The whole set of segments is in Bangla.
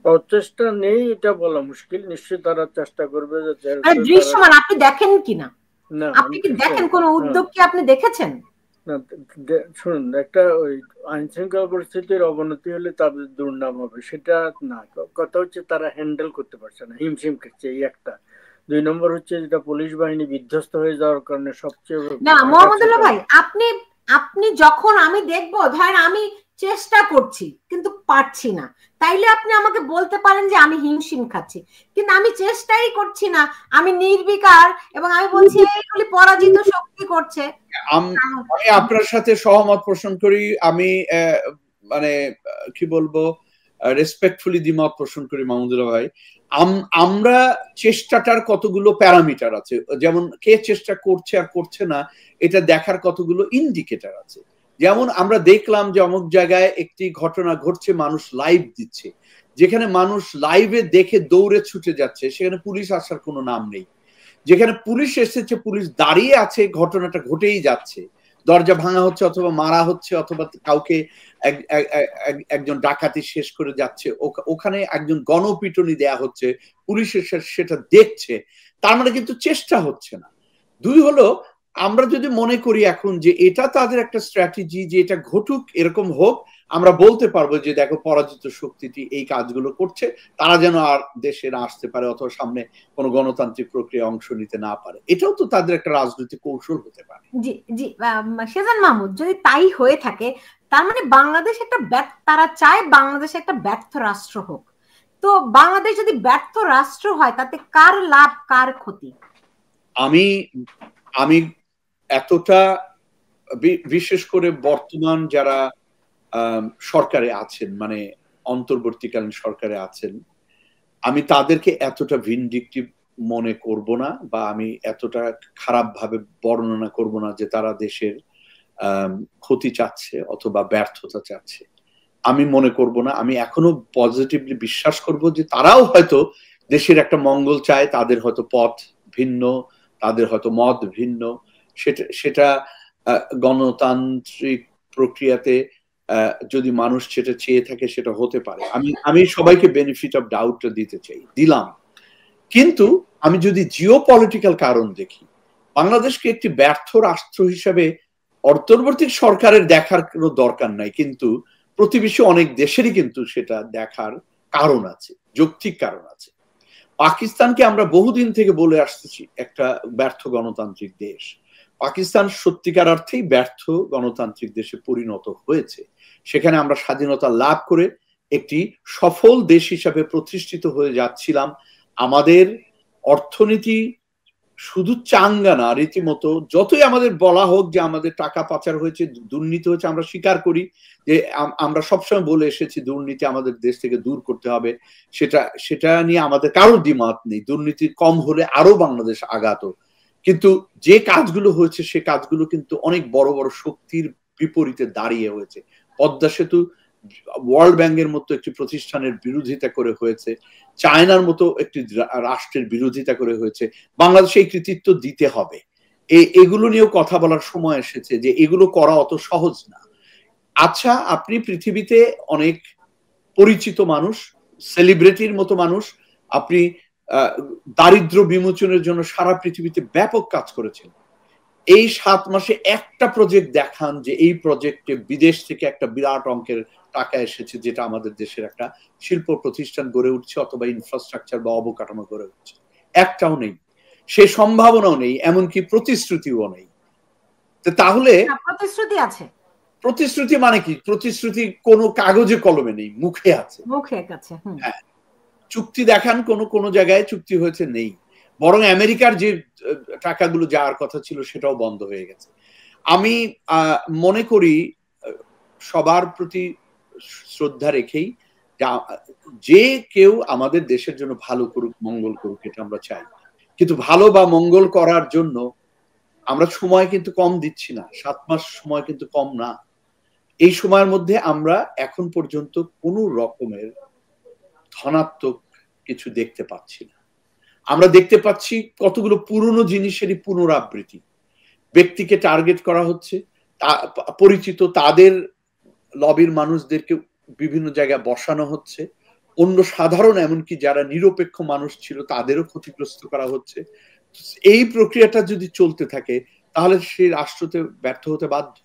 প্রচেষ্টা নেই এটা বলা মুশকিল, নিশ্চয়ই তারা চেষ্টা করবে যে যেহেতু তারা। দৃশ্যমান আপনি দেখেন কিনা, না আপনি আমি কি দেখেন কোন হ্যাঁ, উদ্যোগ কি আপনি দেখেছেন? না শুনুন, একটা ওই আইন শৃঙ্খলা পরিস্থিতির অবনতি হলে তাদের দুর্নাম হবে সেটা না, কথা হচ্ছে তারা হ্যান্ডেল করতে পারছে না, হিমশিম খাচ্ছে, এই একটা। দুই নম্বর হচ্ছে যেটা পুলিশ বাহিনী বিধ্বস্ত হয়ে যাওয়ার কারণে সবচেয়ে না খারাপ মোহাম্মদুল্লাহ ভাই, আপনি আপনি যখন আমি দেখবো ধরেন আমি চেষ্টা করছি কিন্তু পারছি না, তাইলে আপনি আমাকে বলতে পারেন যে আমি হিমশিম খাচ্ছি, কিন্তু আমি চেষ্টাই করছি না, আমি নির্বিকার এবং আমি বলছি এইগুলি পরাজিত শক্তি করছে। আমি আপনার সাথে সহমত পোষণ করি। আমি মানে কি বলবো, রেসপেক্টফুলি দ্বিমত পোষণ করি মাহমুদুল্লাহ ভাই। আমরা চেষ্টাটার কতগুলো প্যারামিটার আছে, যেমন কে চেষ্টা করছে আর করছে না এটা দেখার কতগুলো ইন্ডিকেটর আছে। যেমন আমরা দেখলাম যে অমুক জায়গায় একটি ঘটনা ঘটছে, মানুষ লাইভ দিচ্ছে, যেখানে মানুষ লাইভে দেখে দৌড়ে ছুটে যাচ্ছে সেখানে পুলিশ আসার কোনো নাম নেই। যেখানে পুলিশ এসেছে, পুলিশ দাঁড়িয়ে আছে, ঘটনাটা ঘটেই যাচ্ছে, দরজা ভাঙা হচ্ছে অথবা মারা হচ্ছে অথবা কাউকে একজন ডাকাতি শেষ করে যাচ্ছে, ওখানে একজন গণপিটুনি দেয়া হচ্ছে, পুলিশ সেটা দেখছে, তার মানে কিন্তু চেষ্টা হচ্ছে না। দুই হলো, আমরা যদি মনে করি এখন যে এটা তাদের একটা স্ট্র্যাটেজি যে এটা ঘটুক, এরকম হোক, আমরা বলতে পারবো যে দেখো পরাজিত শক্তিটি এই কাজগুলো করছে, তারা যেন আর দেশে না আসতে পারে অথবা সামনে কোনো গণতান্ত্রিক প্রক্রিয়া অংশ নিতে না পারে, এটাও তো তাদের একটা রাজনৈতিক কৌশল হতে পারে। জি জি, সেজান মাহমুদ, যদি তাই হয়ে থাকে তার মানে বাংলাদেশ একটা তারা চায় বাংলাদেশ একটা ব্যর্থ রাষ্ট্র হোক। তো বাংলাদেশ যদি ব্যর্থ রাষ্ট্র হয় তাতে কার লাভ কার ক্ষতি? আমি আমি এতটা, বিশেষ করে বর্তমান যারা সরকারে আছেন, মানে অন্তর্বর্তীকালীন সরকারে আছেন, আমি তাদেরকে এতটা ভিনডিকটিভ মনে করব না, বা আমি এতটা খারাপ ভাবে বর্ণনা করব না যে তারা দেশের ক্ষতি চাচ্ছে অথবা ব্যর্থতা চাচ্ছে। আমি মনে করব না, আমি এখনো পজিটিভলি বিশ্বাস করব যে তারাও হয়তো দেশের একটা মঙ্গল চায়, তাদের হয়তো পথ ভিন্ন, তাদের হয়তো মত ভিন্ন, সেটা গণতান্ত্রিক প্রক্রিয়াতে যদি মানুষ সেটা চেয়ে থাকে সেটা হতে পারে। আমি সবাইকে বেনিফিট অফ ডাউটটা দিতে চাই, দিলাম। কিন্তু আমি যদি জিও পলিটিক্যাল কারণ দেখি, বাংলাদেশকে একটি ব্যর্থ রাষ্ট্র হিসাবে অন্তর্বর্তী সরকারের দেখার কোনো দরকার নাই, কিন্তু প্রতিবেশী অনেক দেশেরই কিন্তু সেটা দেখার কারণ আছে, যৌক্তিক কারণ আছে। পাকিস্তানকে আমরা বহুদিন থেকে বলে আসতেছি একটা ব্যর্থ গণতান্ত্রিক দেশ। পাকিস্তান সত্যিকার অর্থেই ব্যর্থ গণতান্ত্রিক দেশে পরিণত হয়েছে। সেখানে আমরা স্বাধীনতা লাভ করে একটি সফল দেশ হিসাবে প্রতিষ্ঠিত হয়ে যাচ্ছিলাম। আমাদের অর্থনীতি শুধু চাঙ্গা না, রীতিমতো যতই আমাদের বলা হোক যে আমাদের টাকা পাচার হয়েছে, দুর্নীতি হয়েছে, আমরা স্বীকার করি যে আমরা সবসময় বলে এসেছি দুর্নীতি আমাদের দেশ থেকে দূর করতে হবে, সেটা নিয়ে আমাদের কারো দ্বিমত নেই। দুর্নীতি কম হলে আরো বাংলাদেশ আগাতো, কিন্তু যে কাজগুলো হয়েছে সে কাজগুলো কিন্তু অনেক বড় বড় শক্তির বিপরীতে দাঁড়িয়ে হয়েছে। পদ্মা সেতু ওয়ার্ল্ড ব্যাংকের মতো একটি প্রতিষ্ঠানের বিরোধিতা করে হয়েছে, চায়নার মতো একটি রাষ্ট্রের বিরোধিতা করে হয়েছে। বাংলাদেশে এই কৃতিত্ব দিতে হবে। এগুলো নিয়েও কথা বলার সময় এসেছে যে এগুলো করা অত সহজ না। আচ্ছা, আপনি পৃথিবীতে অনেক পরিচিত মানুষ, সেলিব্রিটির মতো মানুষ, আপনি দারিদ্র বিমোচনের জন্য সারা পৃথিবীতে ব্যাপক কাজ করেছেন। এই 7 মাসে একটা প্রজেক্ট দেখান যে এই প্রজেক্টে বিদেশ থেকে একটা বিরাট অঙ্কের টাকা এসেছে, যেটা আমাদের দেশের একটা শিল্প প্রতিষ্ঠান গড়ে উঠছে অথবা ইনফ্রাস্ট্রাকচার বা অবকাঠামো গড়ে উঠছে। একটাও নেই, সে সম্ভাবনাও নেই, এমনকি প্রতিশ্রুতিও নেই। তাহলে প্রতিশ্রুতি আছে, প্রতিশ্রুতি মানে কি? প্রতিশ্রুতি কোনো কাগজে কলমে নেই, মুখে আছে। মুখে আছে। হ্যাঁ, চুক্তি দেখান, কোন জায়গায় চুক্তি হয়েছে নেই, বরং আমেরিকার যে টাকাগুলো যাওয়ার কথা ছিল সেটাও বন্ধ হয়ে গেছে। আমি মনে করি সবার প্রতি শ্রদ্ধা রেখেই যে কেউ আমাদের দেশের জন্য ভালো করুক, মঙ্গল করুক, এটা আমরা চাই। কিন্তু ভালো বা মঙ্গল করার জন্য আমরা সময় কিন্তু কম দিচ্ছি না, 7 মাস সময় কিন্তু কম না। এই সময়ের মধ্যে আমরা এখন পর্যন্ত কোনো রকমের ধনাত্মক কিছু দেখতে পাচ্ছি না। আমরা দেখতে পাচ্ছি কতগুলো পুরনো জিনিসেরই পুনরাবৃত্তি। ব্যক্তিকে টার্গেট করা হচ্ছে, পরিচিত তাদের লবির মানুষদেরকে বিভিন্ন জায়গায় বসানো হচ্ছে, অন্য সাধারণ এমনকি যারা নিরপেক্ষ মানুষ ছিল তাদেরও ক্ষতিগ্রস্ত করা হচ্ছে। এই প্রক্রিয়াটা যদি চলতে থাকে তাহলে সেই রাষ্ট্রতে ব্যর্থ হতে বাধ্য।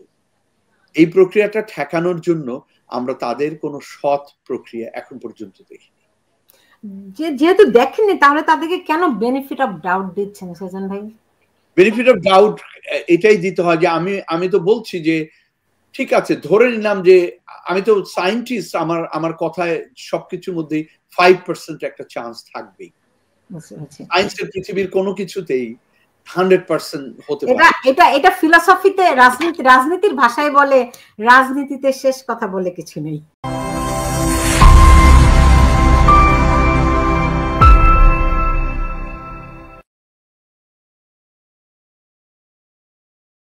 এই প্রক্রিয়াটা ঠেকানোর জন্য আমরা তাদের কোনো সৎ প্রক্রিয়া এখন পর্যন্ত দেখিনি। যেহেতু দেখেননি তাহলে তাদেরকে কেন বেনিফিট অফ ডাউট দিচ্ছেন সেজান ভাই? বেনিফিট অফ ডাউট এটাই দিতে হয় যে আমি তো বলছি যে ঠিক আছে, ধরে নিলাম যে আমি তো সায়েন্টিস্ট, আমার কথায় সবকিছুর মধ্যে 5% একটা চান্স থাকবেই। সায়েন্সের পৃথিবীর কোনো কিছুতেই 100% হতে পারে। এটা ফিলসফিতে রাজনীতির ভাষায় বলে রাজনীতিতে শেষ কথা বলে কিছু নেই।